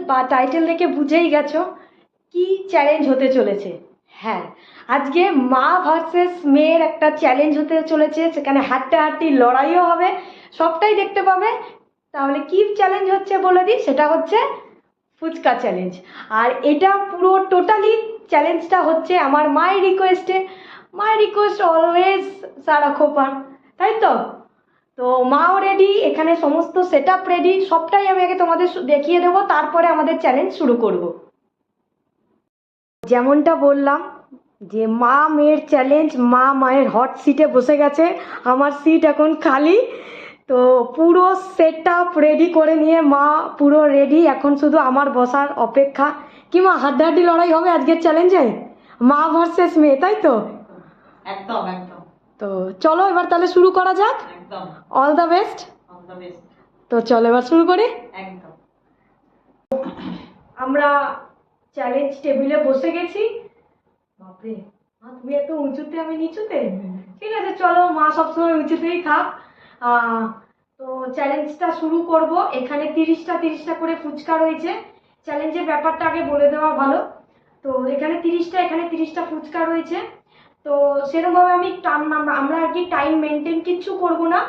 বা টাইটেল দেখে বুঝেই গেছো কি চ্যালেঞ্জ হতে চলেছে। হ্যাঁ, আজকে মা ভার্সেস মেয়ের একটা চ্যালেঞ্জ হতে চলেছে, সেখানে হাড্ডাহাড্ডি লড়াইও হবে, সবটাই দেখতে পাবে। তাহলে কি চ্যালেঞ্জ হচ্ছে বলে দিই, সেটা হচ্ছে ফুচকা চ্যালেঞ্জ। আর এটা পুরো টোটালি চ্যালেঞ্জটা হচ্ছে আমার মায়ের রিকোয়েস্টে। মায়ের রিকোয়েস্ট অলওয়েজ সারা খোপার, তাই তো? তো মাও রেডি, এখানে সমস্ত সেট আপ রেডি, সবটাই আমি আগে তোমাদের দেখিয়ে দেবো, তারপরে আমাদের চ্যালেঞ্জ শুরু করব। যেমনটা বললাম যে মা মেয়ের চ্যালেঞ্জ, মা মায়ের হট সিটে বসে গেছে, আমার সিট এখন খালি। তো পুরো সেট আপ রেডি করে নিয়ে মা পুরো রেডি, এখন শুধু আমার বসার অপেক্ষা। কি মা, হাড্ডাহাড্ডি লড়াই হবে আজকের চ্যালেঞ্জে, মা ভার্সেস মেয়ে, তাই তো? একদম একদম। তো চলো এবার তাহলে শুরু করা যাক। একদম। All the best. All the best. তো চলো এবার শুরু করি। একদম। আমরা চ্যালেঞ্জ টেবিলে বসে গেছি। বাপরে মা, তুমি এত উঁচুতে, আমি নিচুতে? ঠিক আছে, চলো, মা সবসময় উঁচুতেই থাক। তো চ্যালেঞ্জটা শুরু করব। এখানে 30টা করে ফুচকা রয়েছে। চ্যালেঞ্জের ব্যাপারটা আগে বলে দেওয়া ভালো। তো এখানে 30টা ফুচকা রয়েছে। তো সেরকমভাবে আমরা আর কি টাইম মেনটেন কিচ্ছু করব না।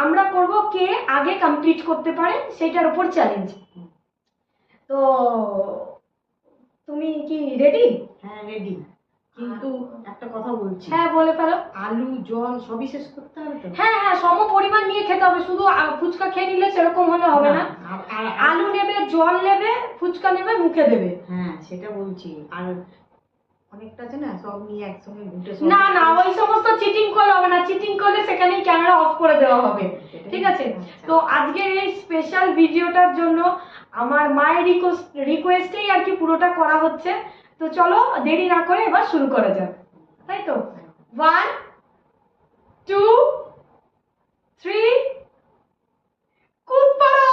আমরা করব কে আগে কমপ্লিট করতে পারে, সেটার উপর চ্যালেঞ্জ। তো তুমি কি রেডি? হ্যাঁ রেডি, কিন্তু একটা কথা বলছি। হ্যাঁ, বলে ফেলো। আলু জল সবই শেষ করতে হবে তো? হ্যাঁ হ্যাঁ, সম পরিমাণ নিয়ে খেতে হবে, শুধু ফুচকা খেয়ে নিলে সেরকম হলে হবে না। আলু নেবে, জল নেবে, ফুচকা নেবে, মুখে দেবে। হ্যাঁ সেটা বলছি। আর অনেকটা আছে না, সব নিয়ে একসঙ্গে ঘুটে। না না, ওই সমস্ত চিটিং করলে হবে না। চিটিং করলে সেখানেই ক্যামেরা অফ করে দেওয়া হবে, ঠিক আছে? তো আজকের এই স্পেশাল ভিডিওটার জন্য আমার মায়ের রিকোয়েস্টেই আর কি পুরোটা করা হচ্ছে। তো চলো দেরি না করে এবার শুরু করা যাক, তাই তো? 1 2 3, কুদ পাড়ো!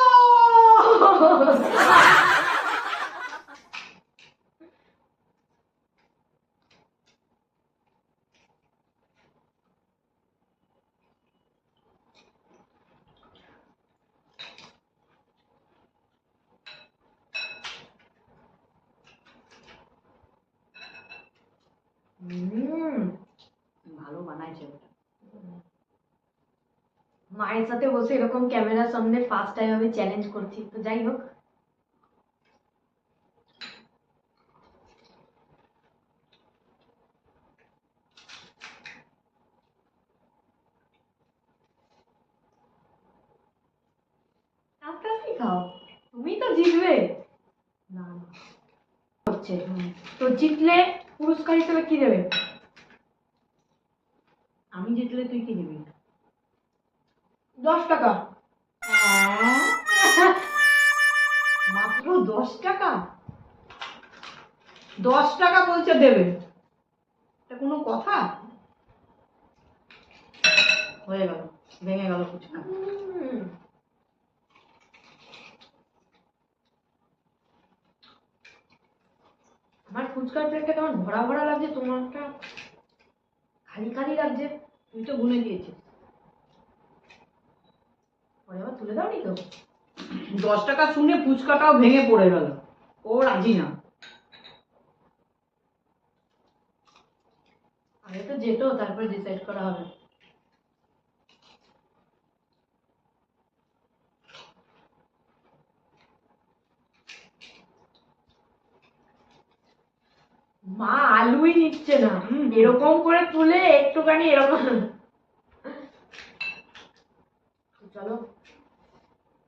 ভালো বানাইছে ওটা। মায়ের সাথে বসে এরকম ক্যামেরার সামনে ফার্স্ট টাইম আমি চ্যালেঞ্জ করছি, তো যাই হোক। আস্তে আস্তে খাও, তুমি তো জিতবে। না না হচ্ছে, তো জিতলে পুরস্কার হিসেবে কি দেবে? আমি জিতলে তুই কি দিবি? 10 টাকা। মাত্র 10 টাকা? 10 টাকা বলছে দেবে, এটা কোনো কথা? হয়ে গেল, ভেঙে গেল ফুচকা। আমার ফুচকার প্লেটটা কেমন ভরা ভরা লাগছে, তোমারটা খালি খালি লাগছে। তুই তো গুনে দিয়েছিস। পরে আবার তুলে দাওনি তো? 10 টাকা শুনে ফুচকাটাও ভেঙে পড়ে গেল, ও রাজি না। আগে তো যেত, তারপর ডিসাইড করা হবে। মা আলুই নিচ্ছে না, এরকম করে তুলে একটুখানি এরকম। চলো,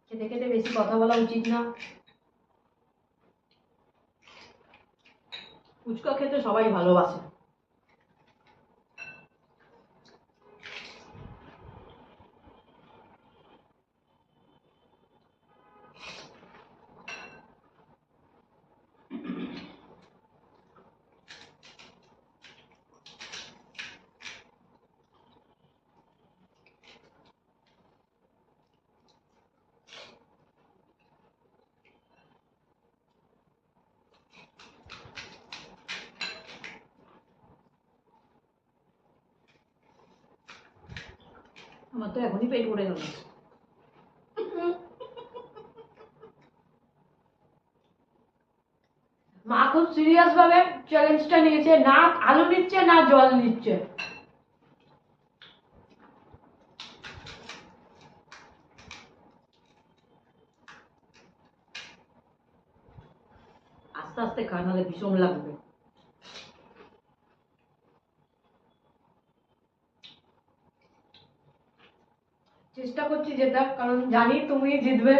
খেতে খেতে বেশি কথা বলা উচিত না। ফুচকা খেতে সবাই ভালোবাসে। আমার তো এখনই পেট ভরে গেল। খুব সিরিয়াস ভাবে চ্যালেঞ্জটা নিয়েছে, না আলু নিচ্ছে না জল নিচ্ছে। আস্তে আস্তে খা, নাহলে ভীষণ লাগবে। চেষ্টা করছি যেটা, কারণ জানি তুমি জিতবে।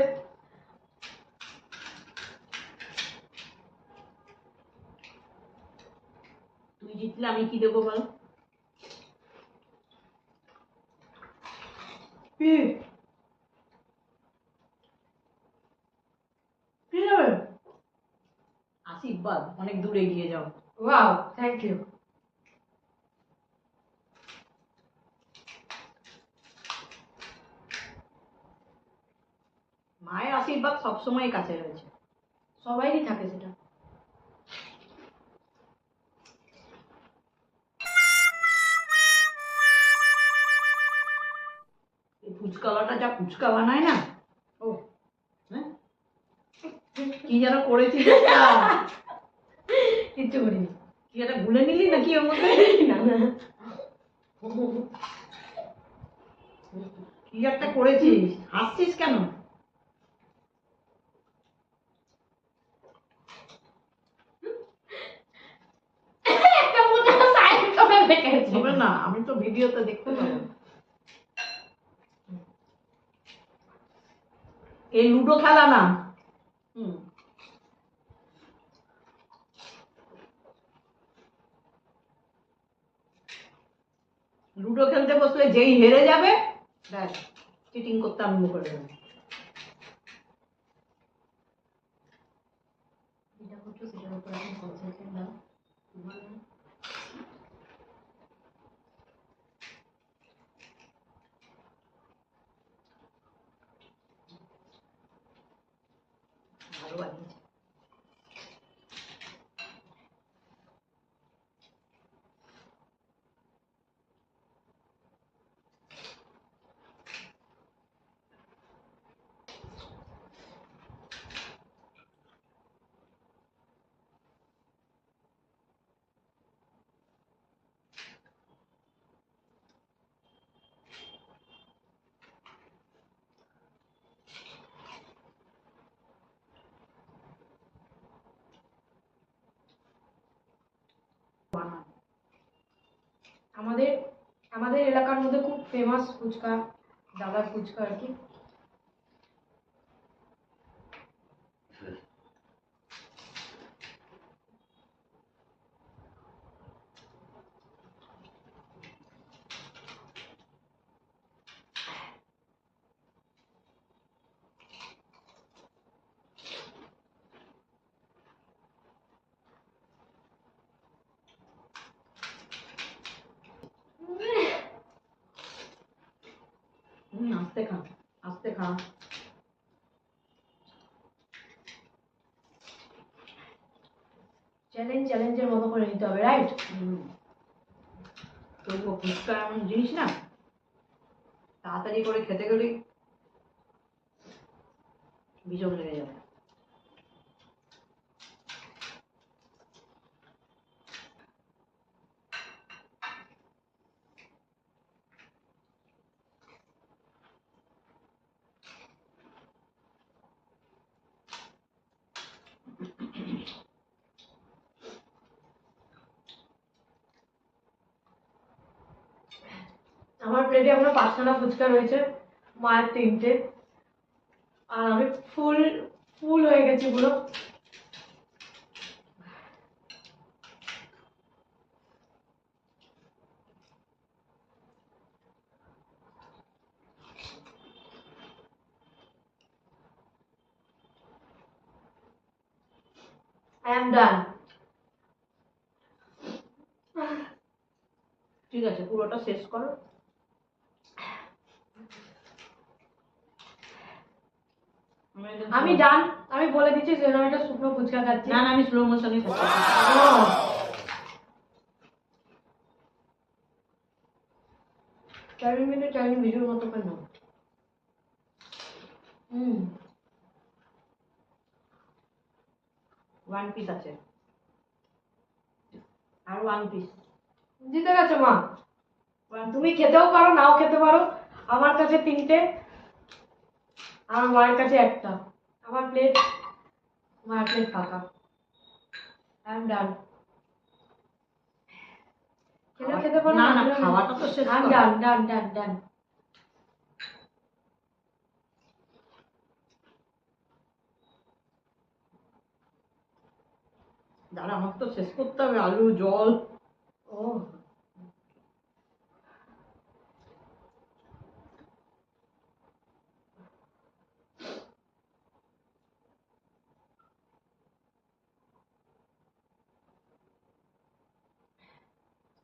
তুই জিতলে আমি কি দেবো বল? কি কি নেবে? আশীর্বাদ, অনেক দূর এগিয়ে যাও। Wow, thank you. মায়ের আশীর্বাদ সবসময় কাছে রয়েছে। সবাইরই থাকে সেটা। এই ফুচকাওয়ালাটা যা ফুচকা বানায় না, ও হ্যাঁ, কি যেন করেছিস একটা, কিচ্ছু করিনি। কি একটা ভুলে নিলি নাকি ওর মধ্যে? না না, কি একটা করেছিস, হাসছিস কেন? একটা মনে হয় সাইড করে রেখেছি। হবে না, আমি তো ভিডিওতে দেখতে পাবো। এই লুডো খেলা না। হুম, লুডো খেলতে বসলে যেই হেরে যাবে, ব্যাস চিটিং করতে আরম্ভ করে দেবে। যেটা করছো সেটার উপর এখন কনসেন্ট্রেট দাও। ভালো বানিয়েছে। আমাদের আমাদের এলাকার মধ্যে খুব ফেমাস ফুচকা, দাদার ফুচকা আর কি। আস্তে খা, আস্তে খা। চ্যালেঞ্জের মতো করে নিতে হবে, রাইট? তবুও ফুচকা এমন জিনিস না, তাড়াতাড়ি করে খেতে গেলেই ভীষণ লেগে যাবে। আমার প্লেটে এখনো 5খানা ফুচকা রয়েছে, মায়ের 3টে, আর আমি ফুল ফুল হয়ে গেছি পুরো। I am done. ঠিক আছে, পুরোটা শেষ করো। আমি ডান, আমি বলে দিচ্ছি যে আমি একটা শুকনো ফুচকা খাচ্ছি। না না, আমি স্লো মোশনে খাচ্ছি। চাউমিন মিলে চাউমিন ভিডিওর মতো করে নাও। ওয়ান পিস আছে। আর 1 পিস। জিতে গেছো মা। তুমি খেতেও পারো, নাও খেতে পারো। আমার কাছে 3টে, আর মায়ের কাছে একটা। আমার প্লেট, মায়ের প্লেট ফাঁকা। I am done. খেতে পারো না না, খাওয়াটা তো শেষ আই এম করো। ডান ডান ডান ডান। দাঁড়া, আমাকে তো শেষ করতে হবে। আলু, জল। ও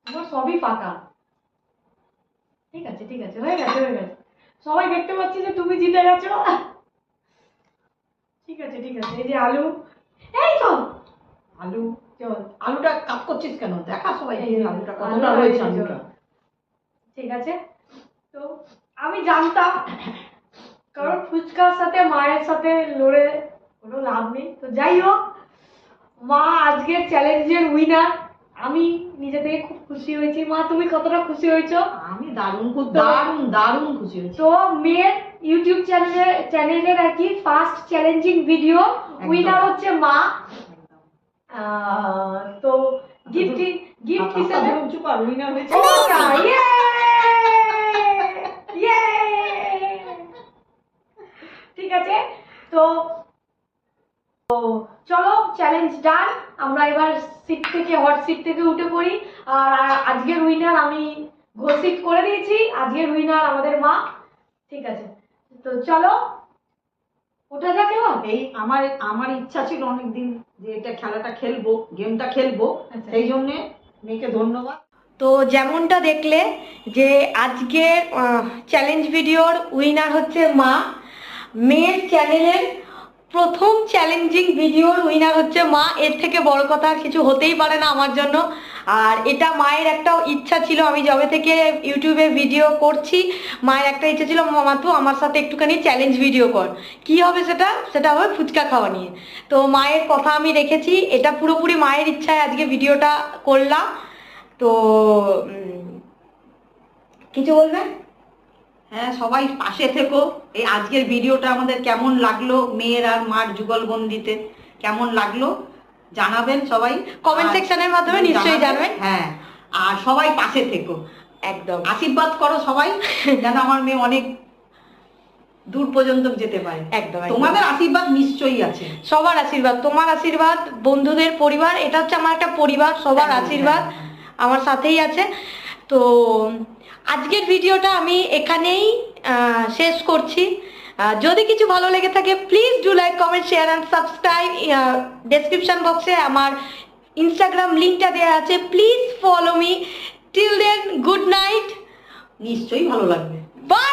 আমার সবই ফাঁকা। ঠিক আছে ঠিক আছে, হয়ে গেছে হয়ে গেছে। সবাই দেখতে পাচ্ছি যে তুমি জিতে গেছো। ঠিক আছে ঠিক আছে, এই যে আলু, এই তো আলু, চল। আলুটা কাট করছিস কেন? দেখা সবাই এই যে আলুটা আলু কতটা আর রয়েছে এই যে আলুটা। ঠিক আছে। তো আমি জানতাম, কারণ ফুচকার সাথে মায়ের সাথে লড়ে কোনো লাভ নেই। তো যাই হোক, মা আজকের চ্যালেঞ্জের উইনার। আমি নিজে থেকে খুব খুশি হয়েছি। মা, তুমি কতটা খুশি হয়েছো? আমি দারুণ, খুব দারুণ দারুণ খুশি হয়েছি। তো মেয়ের ইউটিউব চ্যানেলের আর কি ফার্স্ট চ্যালেঞ্জিং ভিডিও উইনার হচ্ছে মা। তো গিফট হিসেবে চুপ আর উইনার হয়েছে। ইয়ে ইয়ে। ঠিক আছে, তো চলো চ্যালেঞ্জ ডান। আমরা এবার হট সিট থেকে উঠে পড়ি। আর আজকের উইনার আমি ঘোষিত করে দিয়েছি। আজকের উইনার আমাদের মা। ঠিক আছে, তো চলো ওঠা যাক এবার। এই আমার আমার ইচ্ছা ছিল অনেকদিন যে এটা খেলাটা খেলবো, গেমটা খেলবো। আচ্ছা। সেই জন্যে মেয়েকে ধন্যবাদ। তো যেমনটা দেখলে যে আজকের চ্যালেঞ্জ ভিডিওর উইনার হচ্ছে মা। মেয়ের চ্যানেলের প্রথম চ্যালেঞ্জিং ভিডিওর উইনার হচ্ছে মা। এর থেকে বড় কথা আর কিছু হতেই পারে না আমার জন্য। আর এটা মায়ের একটা ইচ্ছা ছিল। আমি যবে থেকে ইউটিউবে ভিডিও করছি, মায়ের একটা ইচ্ছা ছিল, মামা তুই আমার সাথে একটুখানি চ্যালেঞ্জ ভিডিও কর। কি হবে সেটা? সেটা হবে ফুচকা খাওয়া নিয়ে। তো মায়ের কথা আমি রেখেছি। এটা পুরোপুরি মায়ের ইচ্ছায় আজকে ভিডিওটা করলাম। তো কিছু বলবেন? হ্যাঁ, সবাই পাশে থেকো। এই আজকের ভিডিওটা আমাদের কেমন লাগলো, মেয়ের আর মার যুগলবন্দিতে কেমন লাগলো জানাবেন সবাই কমেন্ট সেকশনের মাধ্যমে নিশ্চয়ই জানাবেন। হ্যাঁ, আর সবাই পাশে থেকো, একদম আশীর্বাদ করো সবাই যেন আমার মেয়ে অনেক দূর পর্যন্ত যেতে পারে। একদম তোমাদের আশীর্বাদ নিশ্চয়ই আছে। সবার আশীর্বাদ, তোমার আশীর্বাদ, বন্ধুদের, পরিবার, এটা হচ্ছে আমার একটা পরিবার। সবার আশীর্বাদ আমার সাথেই আছে। তো আজকের ভিডিওটা আমি এখানেই শেষ করছি। যদি কিছু ভালো লেগে থাকে please do like, comment, share and subscribe. Description বক্সে আমার ইনস্টাগ্রাম লিঙ্কটা দেওয়া আছে, please follow me. Till then, good night. নিশ্চয়ই ভালো লাগবে। বাই।